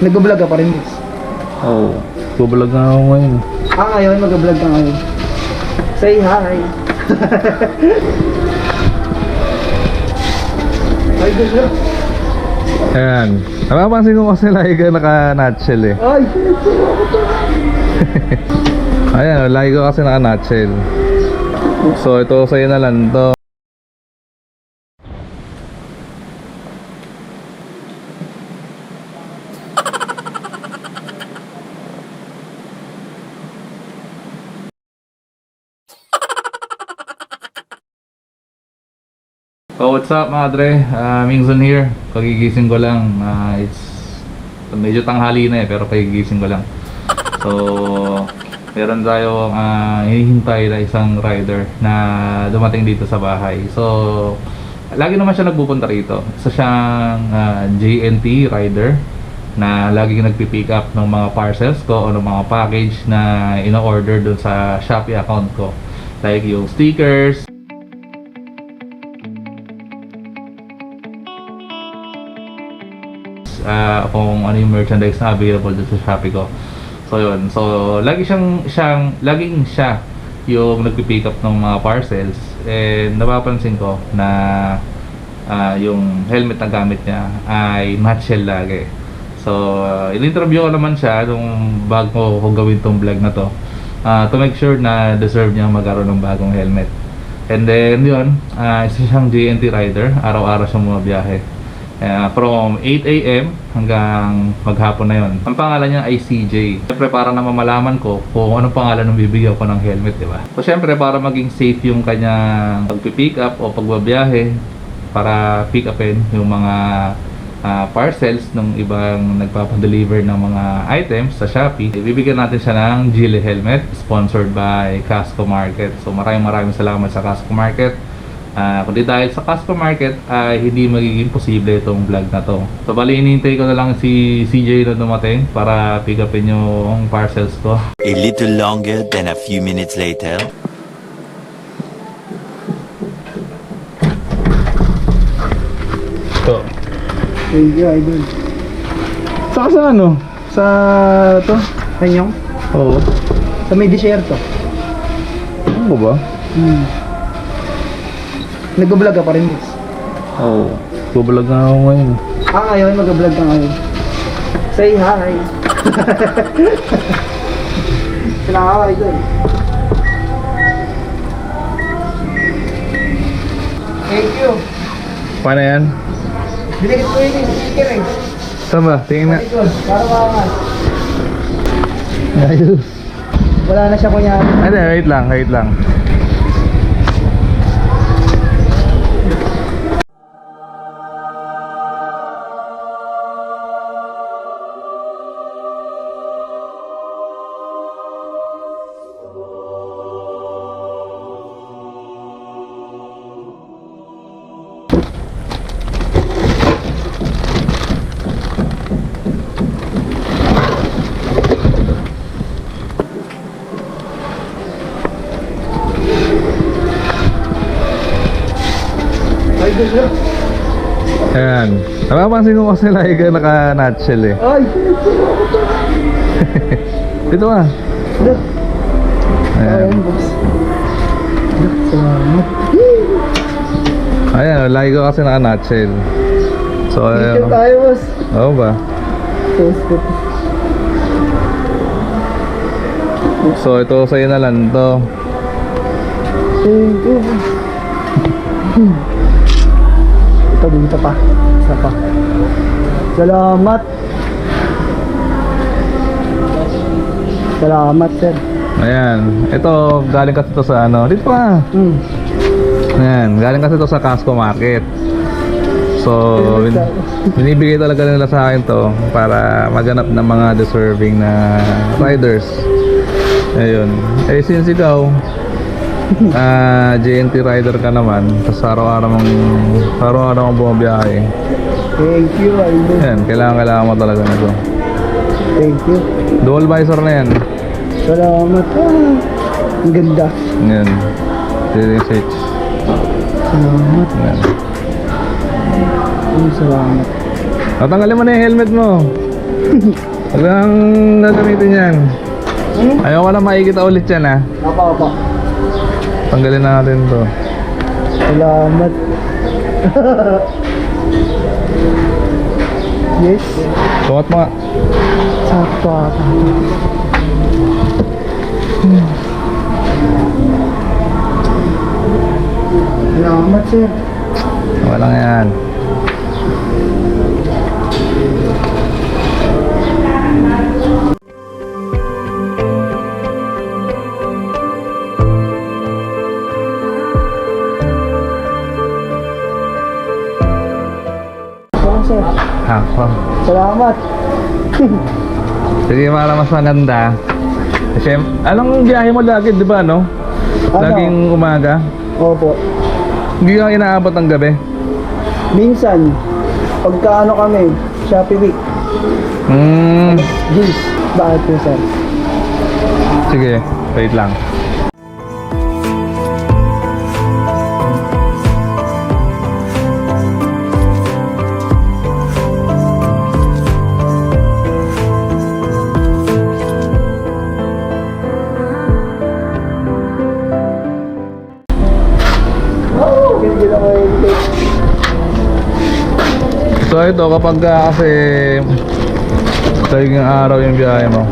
Nag-vlog ka pa rin, boss? Oo. Bubulag na ako ngayon. Ngayon, mag-vlog ka ngayon. Say hi! Ay, gusto. Ayan. Napapansin ko kasi lagi ka naka-nutshell eh. Ay! Ayan, lagi ko kasi naka-nutshell. So ito sa'yo na lang to. So what's up mga dre? Mingzon here. Kagigising ko lang. Medyo tanghali na eh, pero kagigising ko lang. So meron tayo hinihintay na isang rider na dumating dito sa bahay. So lagi naman siya nagpupunta rito. Isa siyang JNT rider na laging nagpipick up ng mga parcels ko o ng mga package na ino-order dun sa Shopee account ko. Like yung stickers, kung ano yung merchandise na available dun sa Shopee ko. So yun, so laging siya yung nagpipick up ng mga parcels. And napapansin ko na yung helmet na gamit niya ay nutshell lagi. So in-interview ko naman siya nung bago ko gawin tong vlog na to, to make sure na deserve niya magkaroon ng bagong helmet. And then yun, isa siyang JNT rider, araw-araw siyang bumabiyahe. From 8 AM hanggang maghapon na yon. Ang pangalan niya ay CJ. Siyempre para na mamalaman ko kung anong pangalan ng bibigyan ko ng helmet, di ba? So siyempre para maging safe yung kanyang pag-pick up o pagbabiyahe, para pick upin yung mga parcels ng ibang nagpapadeliver ng mga items sa Shopee, bibigyan natin siya ng Gile helmet sponsored by Casco Market. So maraming salamat sa Casco Market. Kundi dahil sa Casco Market ay hindi magiging posible itong vlog na to. So bali hinihintay ko na lang si CJ na dumating para pick upin yung parcels ko. A little longer than a few minutes later. So, Thank you, idol. sa ano? Sa to? Kanyang? Oo. Sa may disyerto. Ano ba? Nag-vlog ka pa rin, boss? Oo. Bubulag na ako ngayon. Ngayon, mag-vlog ka ngayon. Say hi! Kailangan ka, idol. Thank you. Paano yan? Binigit ko yun yung sticker eh. Saan ba? Tingin na. Idol, para maangas. Ayos. Wala na siya kunyari. Hindi, wait lang. Idol, sir. Ayan. Napapansin ko kasi lagi ka naka-nutshell eh. Ay! Dito ka. Look. Ayan. Ayan, boss. Look, salamat. Ayan, lagi ko kasi naka-nutshell. So, Picture ayun. tayo, boss. Oo ba? So, ito sa'yo na lang to. Thank you, boss. Dito pa. Isa pa. Salamat. Salamat, sir. Ayan. Ito, galing kasi to sa ano. Dito ka. Ayan, galing kasi to sa Casco Market. So, binibigay talaga nila sa akin to para maganap ng mga deserving na riders. Ayun. Eh, since ikaw JNT rider ka naman, tapos araw-araw mong bumabiyahe. Thank you, idol. Yan, kailangan mo talaga na to. Thank you. Dual visor na yan. Salamat. Ang ganda. Yan. Search. Salamat. Yan. Salamat. Tatanggalin mo na yung helmet mo. Huwag lang gagamitin yan. Ayoko na makikita ulit yan ha. Apa. Tanggalin natin to. Salamat. Yes. Sukat mo nga. Sakto ata. Salamat, sir. Walang yan. Salamat, sir. Ako. Salamat. Sige, para mas maganda. Kasi, anong biyahe mo lagi, di ba, no? Ano? Laging umaga. Opo. Hindi ka inaabot ng gabi. Minsan, pagka ano kami, Shopee Week, Jeez, bakit po, sir? Sige, wait lang. Oh, hindi na kayo. So ito, kapag kasi tayong araw yung biyahe mo,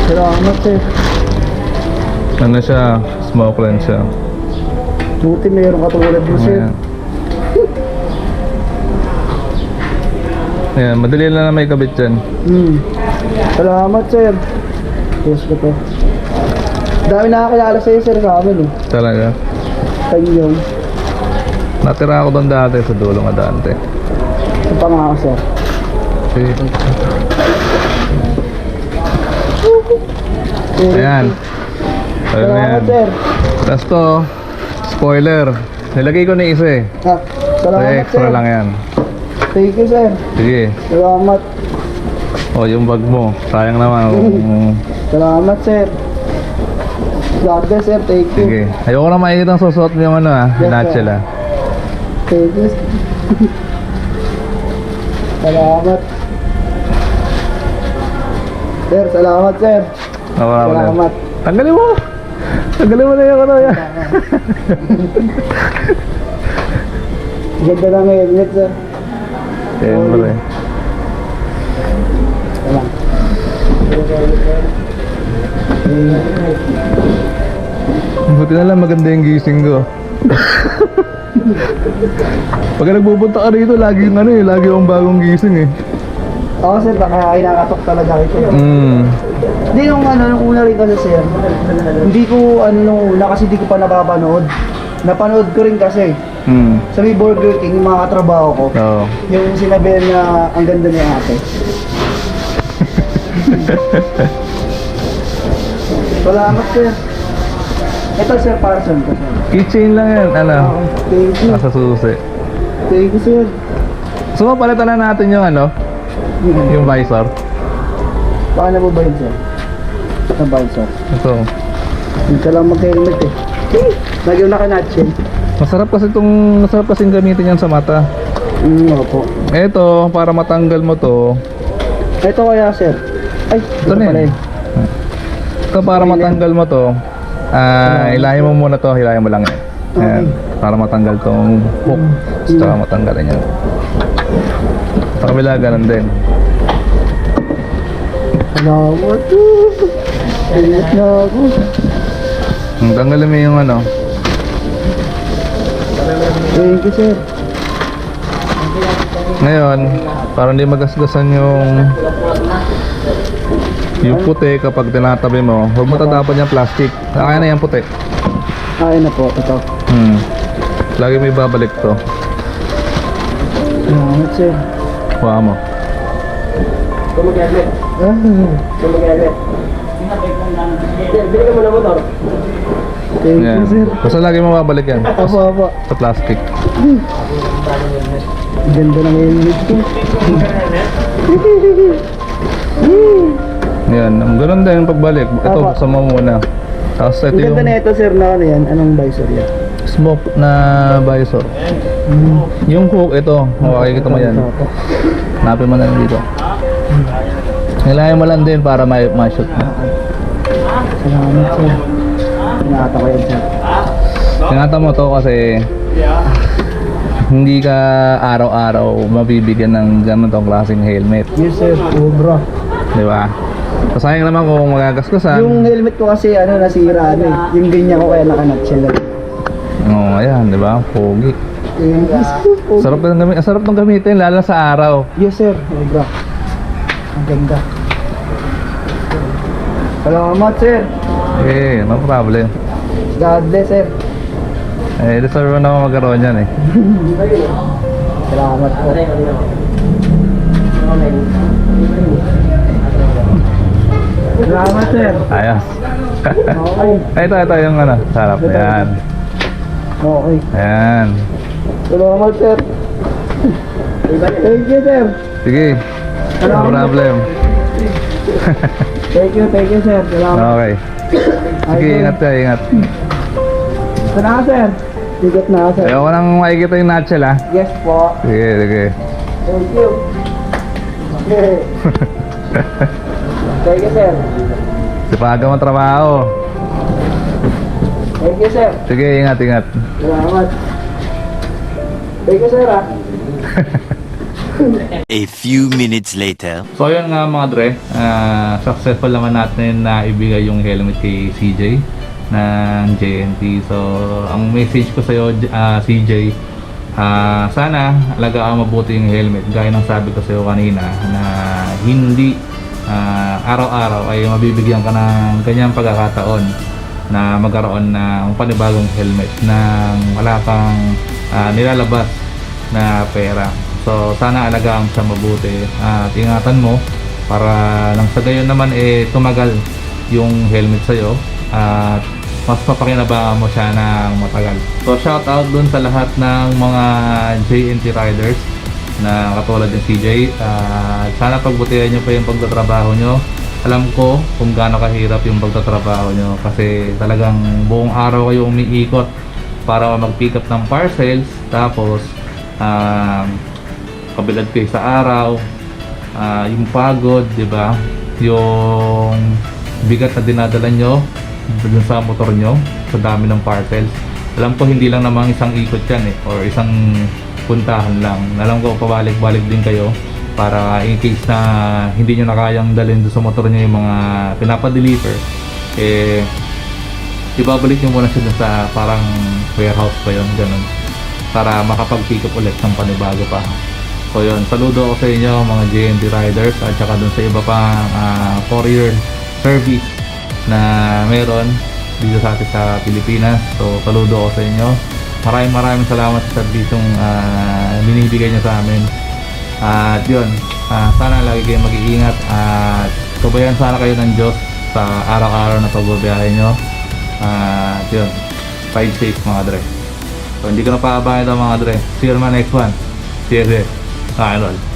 Salamat, sir. ano siya, smoke lens siya. Buti mayroong katulad mo, sir. Ayan. Ayan, madali lang na may kabit dyan. Salamat, sir. Yes ko to. Dami nakakilala sa'yo, sir, sa amin, eh. Talaga. Tayo. Natira ako doon dati sa dulong Adante. Sa pangako, sir. Okay. Ayan. Ayun na yan. Salamat, sir. Tapos to, spoiler. Nilagay ko na isa eh. Ha, salamat, Extra sir. lang yan. Thank you, sir. Sige. Salamat. O, yung bag mo. Sayang naman. Salamat, sir. God bless, sir. Thank you. Sige. Ayoko na makikita ang susuot mo yung ano ah. Yes, Natchel ah. Thank you. Salamat. Sir, salamat, sir. Salamat. Tanggalin mo. Tanggalin mo na yung ano yan. Ganda ng helmet, sir. Siyempre. Salamat. Buti na lang maganda yung gising ko. Pag nagpupunta ka rito, lagi yung ano eh, lagi yung bagong gising eh. Oo, sir, baka kinakatok talaga ito. Hindi, nung una rin kasi, sir, hindi ko, nung una kasi hindi ko pa napapanood. Napanood ko rin kasi, sa may Burger King, yung mga katrabaho ko, Oo. yung sinabi na ang ganda niya ate. Salamat, sir. Ito, sir, para saan ko, sir? Keychain lang yan, ano? Thank you. Nasa susi. Thank you, sir. So, mapalitan na natin yung ano, yung visor. Baka na po ba yun, sir? Ang visor. Ito. Hindi ka lang mag-helmet eh. Lagi yung naka-notchin. Masarap kasing gamitin yan sa mata. Opo. Ito, para matanggal mo to. Ito kaya, sir. Ay, ito na pala yun. yun. Ito, para matanggal mo to. Hilahin mo muna to, hilahin mo lang yan. Ayan, para matanggal tong hook. Saka matanggalin yan. Sa kabila, ganun din. Salamat. Helmet na ako. Tanggalin mo yung ano. Thank you, sir. Ngayon, para hindi magasgasan yung puti kapag tinatabi mo, huwag mo tatapon yung plastic. Kaya na yung puti. Ayun na po, ito. Lagi may babalik to. Salamat, sir. Kuha mo. Tumag-helmet. Tumag-helmet. Bili ka mo na motor. Thank you, Yan. sir. Basta lagi mo babalik yan. Apo. Sa plastic. Ganda ng helmet ko. Yan. Ganun din yung pagbalik. Ito, Tama. buksan mo muna. Tapos ito Ang yung ganda na ito, sir, na ano yan? Anong visor yan? smoke na visor. Yung hook, ito. Makikita mo yan. Hanapin mo na lang dito. Kailangan mo lang din para ma-shoot mo. Salamat sir. Pinata ko yan sir. Tingnan mo to kasi hindi ka araw-araw mabibigyan ng ganitong klaseng helmet. Yes sir, sobra. Di ba? So, sayang naman kung magagasgasan. Yung helmet ko kasi nasira yung ganyan ko kaya nakanatshell. Oo, ayan, di ba? Pogi. Sarap ng gamitin, lalo na sa araw. Yes sir, sobra. Ang ganda. Salamat sir. No problem. God bless sir. Deserve mo naman magkaroon yan Salamat po. Salamat sir. Ayos. Okay. ito yung sarap. Ayan. Okay. Ayan. Salamat sir. Thank you sir. Sige. No problem. Thank you sir. Salamat. Okay. Sige, ingat ka, ingat. Salamat sir. Sigat na sir. Ayaw ko nang makikita yung nutshell Yes po. Sige. Thank you. Thank you sir. Sipaga mo trabaho. Thank you sir. Sige, ingat. Salamat. Thank you sir A few minutes later. So yun nga mga dre, successful naman natin na ibigay yung helmet kay CJ ng JNT. So ang message ko sa'yo CJ, sana alagaan mabuti yung helmet. Gaya ng sabi ko sa'yo kanina na hindi araw-araw ay mabibigyan ka ng ganyang pagkakataon na magkaroon ng panibagong helmet nang wala kang nilalabas na pera. So sana alagaan siya mabuti at ingatan mo para lang sa gayon naman tumagal yung helmet sa'yo at mas mapakinabangan mo siya ng matagal. So shout out dun sa lahat ng mga JNT riders na katulad ng CJ. Sana pagbutihan nyo pa yung pagtatrabaho nyo. Alam ko kung gaano kahirap yung pagtatrabaho nyo kasi talagang buong araw kayo umiikot para mag-pick up ng parcels, tapos kabilad kayo sa araw, yung pagod, di ba? Yung bigat na dinadala nyo dun sa motor nyo sa dami ng parcels. Alam ko hindi lang namang isang ikot yan or isang puntahan lang. Alam ko pabalik-balik din kayo para in case na hindi nyo na kayang dalhin doon sa motor nyo yung mga pinapadeliver, ibabalik nyo muna siya dun sa parang warehouse pa yun, ganun, para makapag-pick up ulit ng panibago pa. So yun, saludo ako sa inyo mga JNT riders at saka dun sa iba pang courier service na meron dito sa atin sa Pilipinas. So saludo ako sa inyo. Maraming salamat sa serbisyong binibigay nyo sa amin. At yun, sana lagi kayong mag-iingat at kabayan sana kayo ng Diyos sa araw-araw na pagbabiyahe nyo. At yun, ride safe mga dre. So hindi ko na paabayan ito mga dre. See you on my next one. Cheers. Roll.